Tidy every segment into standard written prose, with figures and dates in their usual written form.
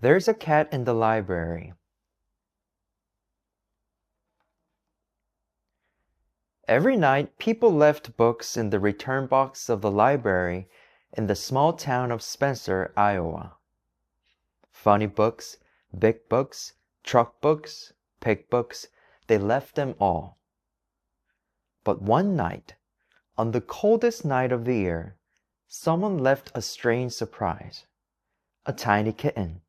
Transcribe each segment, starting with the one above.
There's a cat in the library. Every night, people left books in the return box of the library in the small town of Spencer, Iowa. Funny books, big books, truck books, pig books, they left them all. But one night, on the coldest night of the year, someone left a strange surprise. A tiny kitten.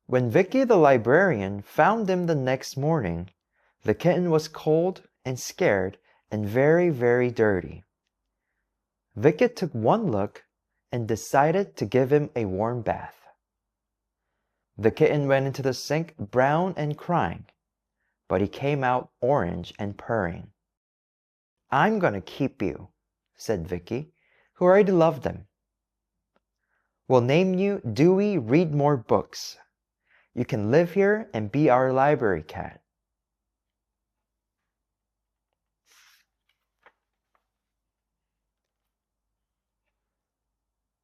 When Vicki the librarian found him the next morning, the kitten was cold and scared and very, very dirty. Vicki took one look and decided to give him a warm bath. The kitten went into the sink brown and crying, but he came out orange and purring. "I'm gonna keep you," said Vicki, who already loved him. "We'll name you Dewey Read More Books. You can live here and be our library cat."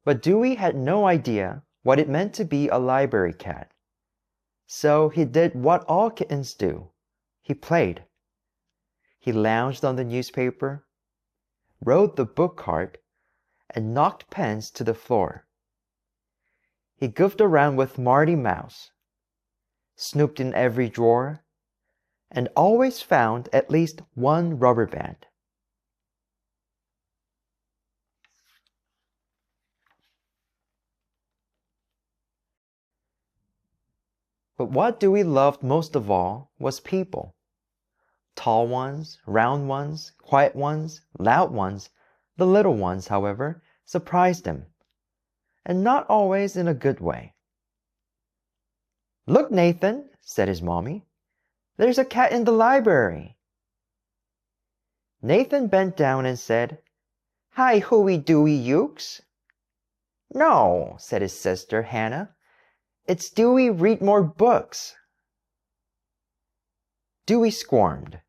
But Dewey had no idea what it meant to be a library cat. So he did what all kittens do. He played. He lounged on the newspaper, rode the book cart, and knocked pens to the floor. He goofed around with Marty Mouse, snooped in every drawer, and always found at least one rubber band. But what Dewey loved most of all was people. Tall ones, round ones, quiet ones, loud ones. The little ones, however, surprised him, and not always in a good way. "Look, Nathan," said his mommy. "There's a cat in the library." Nathan bent down and said, "Hi, hooey Dewey Ukes." "No," said his sister Hannah. "It's Dewey Read More Books." Dewey squirmed.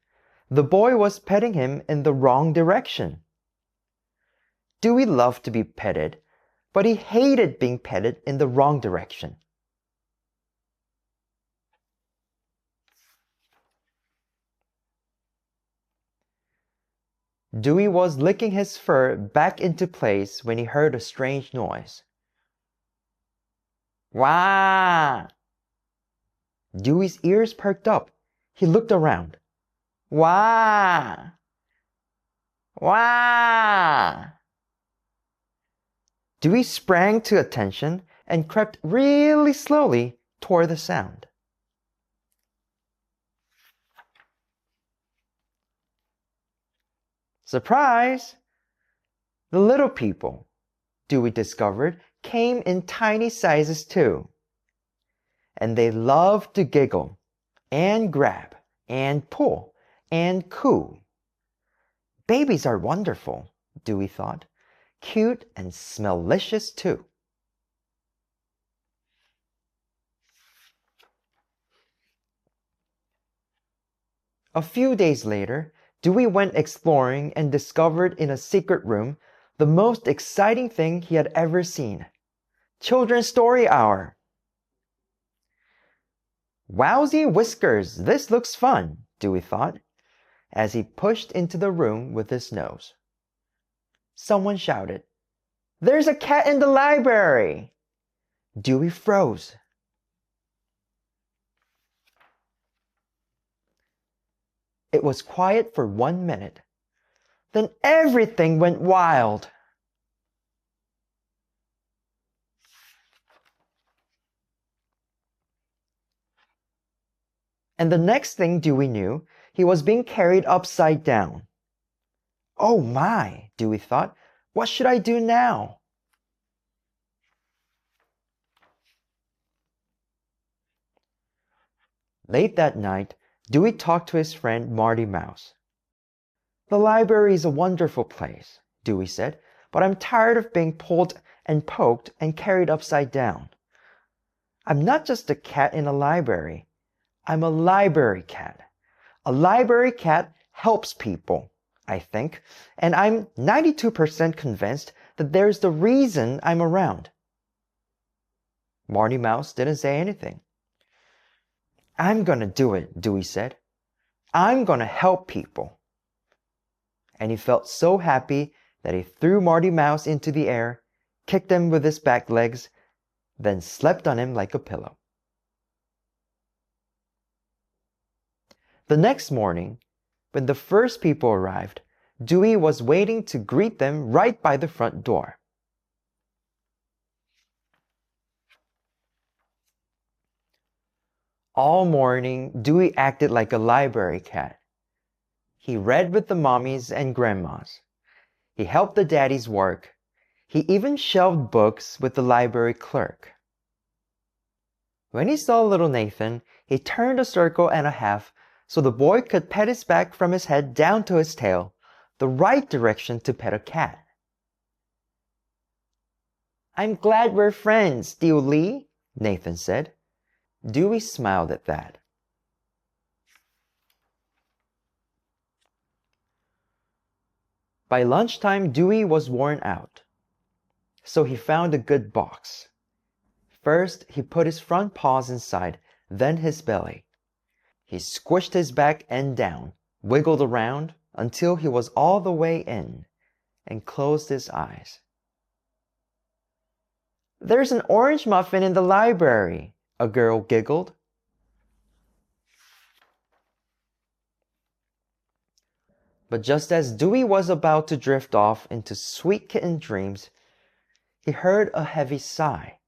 The boy was petting him in the wrong direction. Dewey loved to be petted, but he hated being petted in the wrong direction. Dewey was licking his fur back into place when he heard a strange noise. "Wah!" Dewey's ears perked up. He looked around. "Wah! Wah!" Dewey sprang to attention and crept really slowly toward the sound. Surprise! The little people, Dewey discovered, came in tiny sizes too. And they loved to giggle and grab and pull and coo. Babies are wonderful, Dewey thought. Cute and smellicious too. A few days later, Dewey went exploring and discovered in a secret room the most exciting thing he had ever seen. Children's Story Hour. "Wowsy whiskers, this looks fun," Dewey thought, as he pushed into the room with his nose. Someone shouted, "There's a cat in the library!" Dewey froze. It was quiet for 1 minute. Then everything went wild. And the next thing Dewey knew, he was being carried upside down. "Oh my," Dewey thought, "what should I do now?" Late that night, Dewey talked to his friend Marty Mouse. "The library is a wonderful place," Dewey said, "but I'm tired of being pulled and poked and carried upside down. I'm not just a cat in a library. I'm a library cat. A library cat helps people. I think, and I'm 92% convinced that there's the reason I'm around. Marty Mouse didn't say anything. I'm gonna do it, Dewey said. I'm gonna help people. And he felt so happy that he threw Marty Mouse into the air, kicked him with his back legs, then slept on him like a pillow. The next morning, when the first people arrived, Dewey was waiting to greet them right by the front door. All morning, Dewey acted like a library cat. He read with the mommies and grandmas. He helped the daddies work. He even shelved books with the library clerk. When he saw little Nathan, he turned a circle and a half so the boy could pet his back from his head down to his tail, the right direction to pet a cat. I'm glad we're friends, Dewey, Nathan said. Dewey smiled at that. By lunchtime, Dewey was worn out, so he found a good box. First, he put his front paws inside, then his belly. He squished his back end down, wiggled around until he was all the way in, and closed his eyes. There's an orange muffin in the library, a girl giggled. But just as Dewey was about to drift off into sweet kitten dreams, he heard a heavy sigh.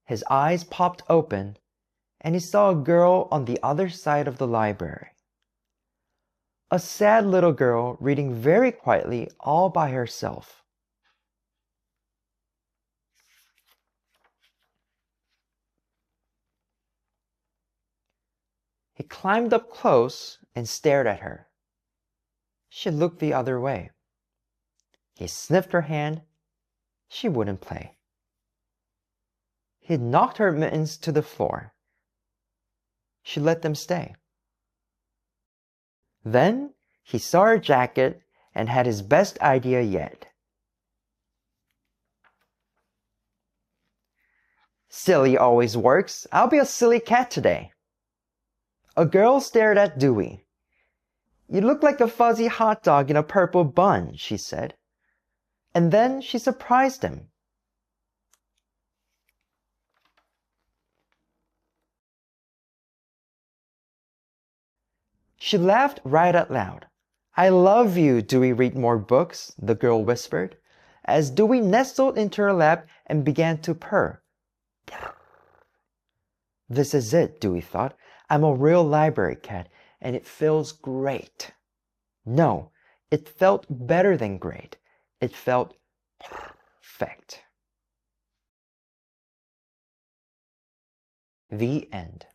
His eyes popped open, and he saw a girl on the other side of the library. A sad little girl reading very quietly all by herself. He climbed up close and stared at her. She looked the other way. He sniffed her hand. She wouldn't play. He knocked her mittens to the floor. She let them stay. Then he saw her jacket and had his best idea yet. Silly always works. I'll be a silly cat today. A girl stared at Dewey. You look like a fuzzy hot dog in a purple bun, she said. And then she surprised him. She laughed right out loud. I love you, Dewey, read more books, the girl whispered, as Dewey nestled into her lap and began to purr. This is it, Dewey thought. I'm a real library cat, and it feels great. No, it felt better than great. It felt perfect. The end.